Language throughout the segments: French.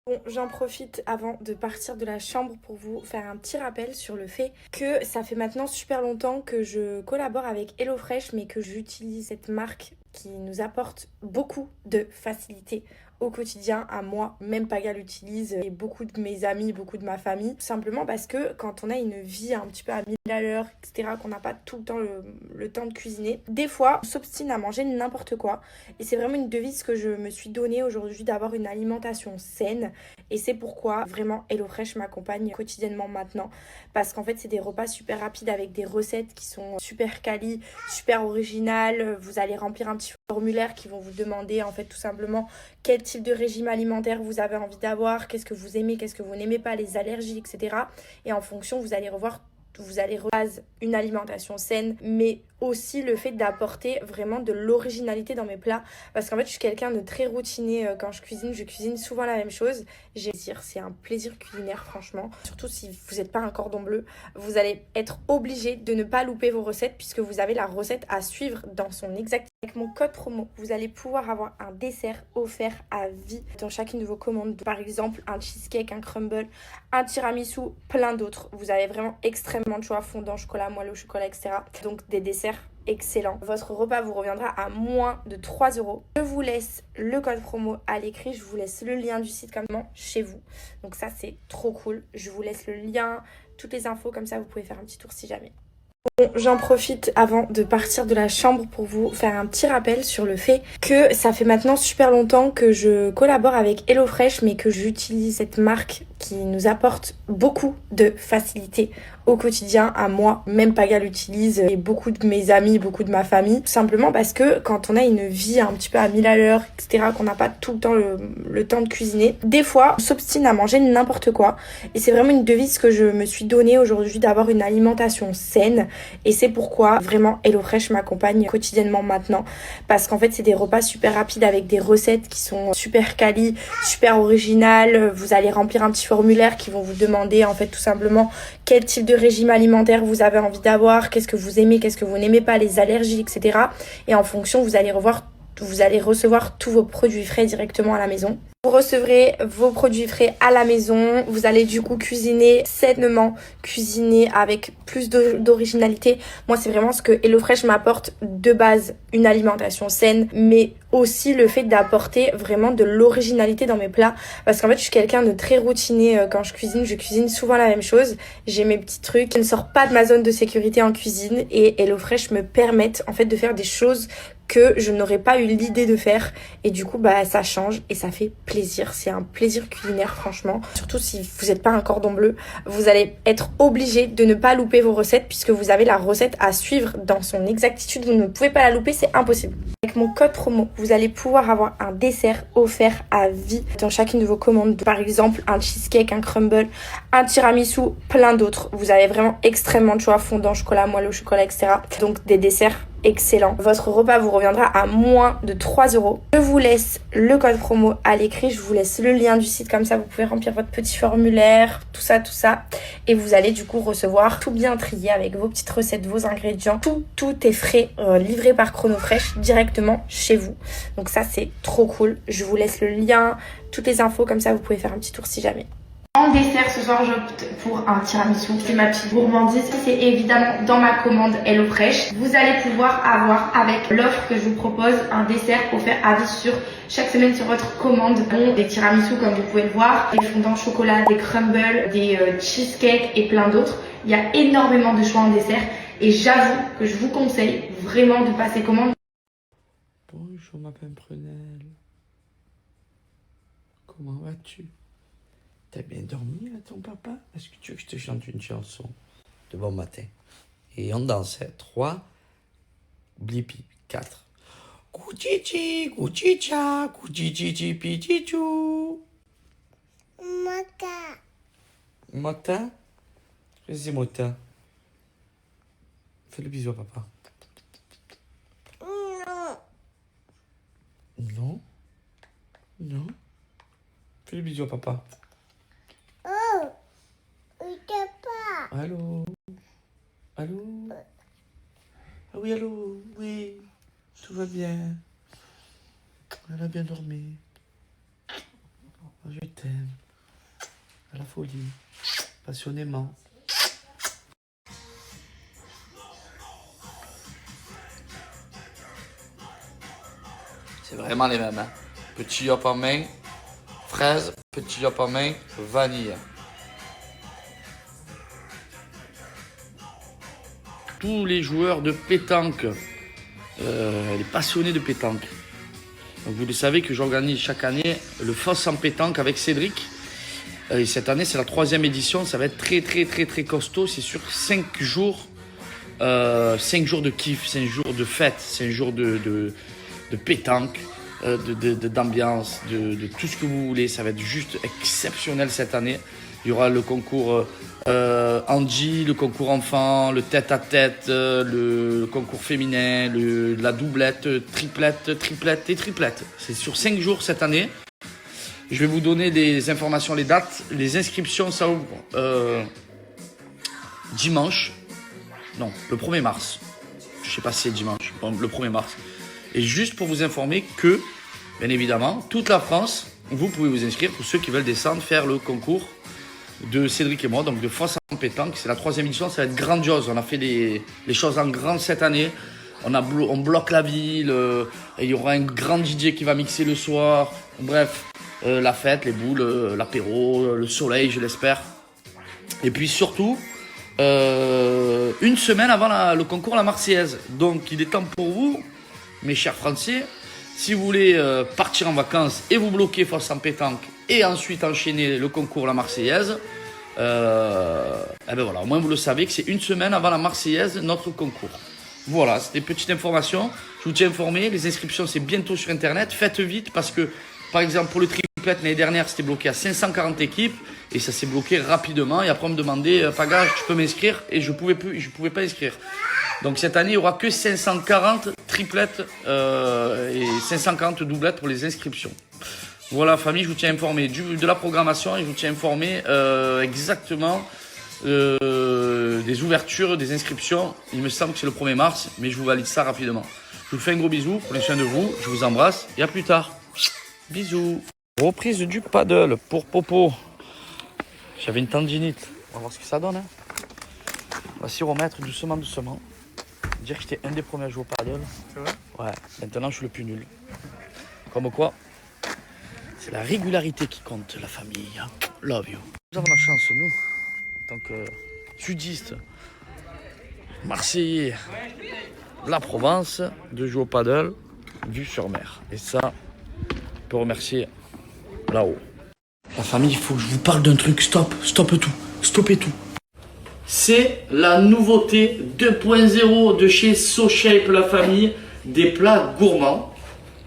Bon, j'en profite avant de partir de la chambre pour vous faire un petit rappel sur le fait que ça fait maintenant super longtemps que je collabore avec HelloFresh, mais que j'utilise cette marque qui nous apporte beaucoup de facilité au quotidien. À moi, même Paga l'utilise et beaucoup de mes amis, beaucoup de ma famille. Tout simplement parce que quand on a une vie un petit peu à 1000 à l'heure, etc., qu'on n'a pas tout le temps le temps de cuisiner, des fois on s'obstine à manger n'importe quoi. Et c'est vraiment une devise que je me suis donnée aujourd'hui, d'avoir une alimentation saine. Et c'est pourquoi vraiment HelloFresh m'accompagne quotidiennement maintenant. Parce qu'en fait, c'est des repas super rapides avec des recettes qui sont super quali, super originales. Vous allez remplir un petit formulaire qui vont vous demander en fait tout simplement quel type de régime alimentaire vous avez envie d'avoir, qu'est-ce que vous aimez, qu'est-ce que vous n'aimez pas, les allergies, etc. Et en fonction, vous allez revoir une alimentation saine, mais aussi le fait d'apporter vraiment de l'originalité dans mes plats. Parce qu'en fait, je suis quelqu'un de très routinier quand je cuisine souvent la même chose. C'est un plaisir culinaire, franchement. Surtout si vous n'êtes pas un cordon bleu, vous allez être obligé de ne pas louper vos recettes puisque vous avez la recette à suivre dans son exact. Avec mon code promo, vous allez pouvoir avoir un dessert offert à vie dans chacune de vos commandes. Par exemple, un cheesecake, un crumble, un tiramisu, plein d'autres. Vous avez vraiment extrêmement de choix, fondant, chocolat, moelleux, chocolat, etc. Donc des desserts excellents. Votre repas vous reviendra à moins de 3 euros. Je vous laisse le code promo à l'écrit. Je vous laisse le lien du site comme chez vous. Donc ça, c'est trop cool. Je vous laisse le lien, toutes les infos. Comme ça, vous pouvez faire un petit tour si jamais. Bon, j'en profite avant de partir de la chambre pour vous faire un petit rappel sur le fait que ça fait maintenant super longtemps que je collabore avec HelloFresh, mais que j'utilise cette marque qui nous apporte beaucoup de facilité au quotidien. À moi, même Paga l'utilise et beaucoup de mes amis, beaucoup de ma famille. Tout simplement parce que quand on a une vie un petit peu à 1000 à l'heure, etc., qu'on n'a pas tout le temps le temps de cuisiner, des fois on s'obstine à manger n'importe quoi. Et c'est vraiment une devise que je me suis donnée aujourd'hui, d'avoir une alimentation saine. Et c'est pourquoi vraiment HelloFresh m'accompagne quotidiennement maintenant. Parce qu'en fait, c'est des repas super rapides avec des recettes qui sont super quali, super originales. Vous allez remplir un petit formulaire qui vont vous demander en fait tout simplement quel type de régime alimentaire vous avez envie d'avoir, qu'est-ce que vous aimez, qu'est-ce que vous n'aimez pas, les allergies, etc. Et en fonction, vous allez recevoir tous vos produits frais directement à la maison. Vous recevrez vos produits frais à la maison. Vous allez du coup cuisiner sainement, cuisiner avec plus d'originalité. Moi, c'est vraiment ce que HelloFresh m'apporte de base, une alimentation saine, mais aussi le fait d'apporter vraiment de l'originalité dans mes plats. Parce qu'en fait, je suis quelqu'un de très routinier quand je cuisine souvent la même chose. J'ai mes petits trucs. Je ne sors pas de ma zone de sécurité en cuisine et HelloFresh me permettent en fait de faire des choses que je n'aurais pas eu l'idée de faire. Et du coup, bah, ça change et ça fait plaisir. C'est un plaisir culinaire, franchement. Surtout si vous n'êtes pas un cordon bleu, vous allez être obligé de ne pas louper vos recettes puisque vous avez la recette à suivre dans son exactitude. Vous ne pouvez pas la louper, c'est impossible. Avec mon code promo, vous allez pouvoir avoir un dessert offert à vie dans chacune de vos commandes. Par exemple, un cheesecake, un crumble, un tiramisu, plein d'autres. Vous avez vraiment extrêmement de choix, fondant, chocolat, moelleux, chocolat, etc. Donc des desserts excellent. Votre repas vous reviendra à moins de 3 euros. Je vous laisse le code promo à l'écrit. Je vous laisse le lien du site. Comme ça, vous pouvez remplir votre petit formulaire, tout ça. Et vous allez du coup recevoir tout bien trié avec vos petites recettes, vos ingrédients. Tout est frais, livré par ChronoFresh directement chez vous. Donc ça, c'est trop cool. Je vous laisse le lien, toutes les infos. Comme ça, vous pouvez faire un petit tour si jamais. En dessert, ce soir, j'opte pour un tiramisu. C'est ma petite gourmandise. C'est évidemment dans ma commande HelloFresh. Vous allez pouvoir avoir, avec l'offre que je vous propose, un dessert offert à vie sur chaque semaine sur votre commande. Des tiramisu, comme vous pouvez le voir, des fondants chocolat, des crumbles, des cheesecakes et plein d'autres. Il y a énormément de choix en dessert. Et j'avoue que je vous conseille vraiment de passer commande. Bonjour ma pimprenelle. Comment vas-tu? T'as bien dormi là ton papa? Est-ce que tu veux que je te chante une chanson de bon matin? Et on dansait. 3, blipi, 4. Kuchichi, kuchicha, kuchichichi, pichichou. Mota. Mota? Vas-y Mota. Fais le bisou à papa. Non. Non? Non? Fais le bisou à papa. Oh. Il t'aime pas. Allô? Allô? Ah oui, allô? Oui. Tout va bien. Elle a bien dormi. Oh, je t'aime. folie. Passionnément. C'est vraiment les mêmes. Hein. Petit hop en main, fraise, petit hop en main, vanille. Tous les joueurs de pétanque, les passionnés de pétanque. Donc vous le savez que j'organise chaque année le Foss en pétanque avec Cédric. Et cette année, c'est la 3e édition. Ça va être très costaud. C'est sur 5 jours. 5 jours de kiff, 5 jours de fête, 5 jours de pétanque, d'ambiance, de tout ce que vous voulez. Ça va être juste exceptionnel cette année. Il y aura le concours Angie, le concours enfant, le tête-à-tête, le concours féminin, la doublette, triplette et triplette. C'est sur 5 jours cette année. Je vais vous donner les informations, les dates. Les inscriptions, ça ouvre dimanche. Non, le 1er mars. Je ne sais pas si c'est dimanche. Bon, le 1er mars. Et juste pour vous informer que, bien évidemment, toute la France, vous pouvez vous inscrire pour ceux qui veulent descendre faire le concours de Cédric et moi, donc de Foss en pétanque. C'est la 3e édition, ça va être grandiose. On a fait les choses en grand cette année. On bloque la ville. Et il y aura un grand DJ qui va mixer le soir. Bref, la fête, les boules, l'apéro, le soleil, je l'espère. Et puis surtout, une semaine avant le concours La Marseillaise. Donc il est temps pour vous, mes chers Français, si vous voulez partir en vacances et vous bloquer Foss en pétanque et ensuite enchaîner le concours La Marseillaise, et ben voilà, au moins vous le savez que c'est une semaine avant la Marseillaise notre concours. Voilà, c'était une petite information. Je vous tiens informé, les inscriptions c'est bientôt sur internet. Faites vite parce que par exemple pour le triplette l'année dernière c'était bloqué à 540 équipes et ça s'est bloqué rapidement et après on me demandait Paga, tu peux m'inscrire et je pouvais pas inscrire. Donc cette année il n'y aura que 540 triplettes et 540 doublettes pour les inscriptions. Voilà famille, je vous tiens informé de la programmation et je vous tiens informé exactement des ouvertures, des inscriptions. Il me semble que c'est le 1er mars, mais je vous valide ça rapidement. Je vous fais un gros bisou, prenez soin de vous, je vous embrasse et à plus tard. Bisous. Reprise du paddle pour Popo. J'avais une tendinite. On va voir ce que ça donne. Hein. On va s'y remettre doucement. Dire que j'étais un des premiers à jouer au paddle. C'est vrai ? Ouais, maintenant je suis le plus nul. Comme quoi, c'est la régularité qui compte, la famille. Hein. Love you. Nous avons la chance, nous, en tant que sudistes, marseillais, de la Provence, de jouer au paddle, vue sur mer. Et ça, je peux remercier là-haut. La famille, il faut que je vous parle d'un truc. Stoppez tout. C'est la nouveauté 2.0 de chez SoShape, la famille, des plats gourmands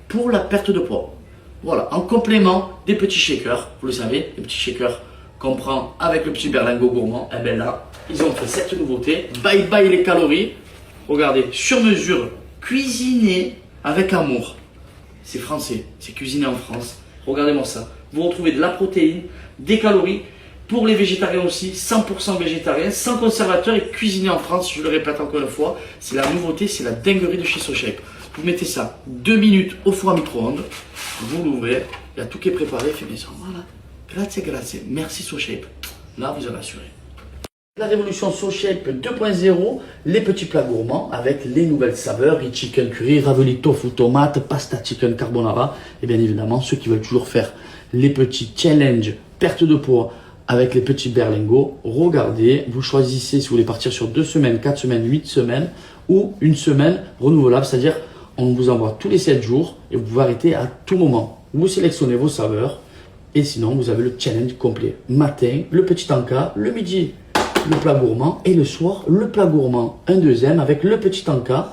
pour la perte de poids. Voilà, en complément des petits shakers, vous le savez, les petits shakers qu'on prend avec le petit berlingot gourmand. Et bien là, ils ont fait cette nouveauté. Bye bye les calories. Regardez, sur mesure, cuisiné avec amour. C'est français, c'est cuisiné en France. Regardez-moi ça. Vous retrouvez de la protéine, des calories. Pour les végétariens aussi, 100% végétarien, sans conservateur et cuisiné en France. Je le répète encore une fois, c'est la nouveauté, c'est la dinguerie de chez SoShape. Vous mettez ça 2 minutes au four à micro-ondes. Vous l'ouvrez, il y a tout qui est préparé, fait maison. Voilà. Grazie. Merci SoShape. Là, vous avez assuré. La révolution SoShape 2.0, les petits plats gourmands avec les nouvelles saveurs, riz chicken curry, ravioli tofu tomate, pasta chicken carbonara. Et bien évidemment, ceux qui veulent toujours faire les petits challenges perte de poids avec les petits berlingots, regardez, vous choisissez si vous voulez partir sur 2 semaines, 4 semaines, 8 semaines ou une semaine renouvelable, c'est-à-dire on vous envoie tous les 7 jours et vous pouvez arrêter à tout moment. Vous sélectionnez vos saveurs et sinon vous avez le challenge complet. Matin, le petit encas, le midi, le plat gourmand et le soir, le plat gourmand, un deuxième avec le petit encas,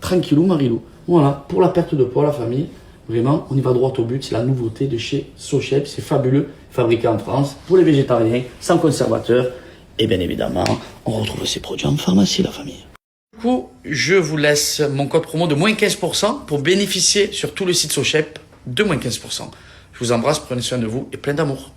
tranquillou marilou. Voilà, pour la perte de poids, la famille, vraiment, on y va droit au but, c'est la nouveauté de chez SoShape, c'est fabuleux, fabriqué en France, pour les végétariens, sans conservateur, et bien évidemment, on retrouve ces produits en pharmacie, la famille. Du coup, je vous laisse mon code promo de moins 15% pour bénéficier sur tout le site SoShape de moins 15%. Je vous embrasse, prenez soin de vous et plein d'amour.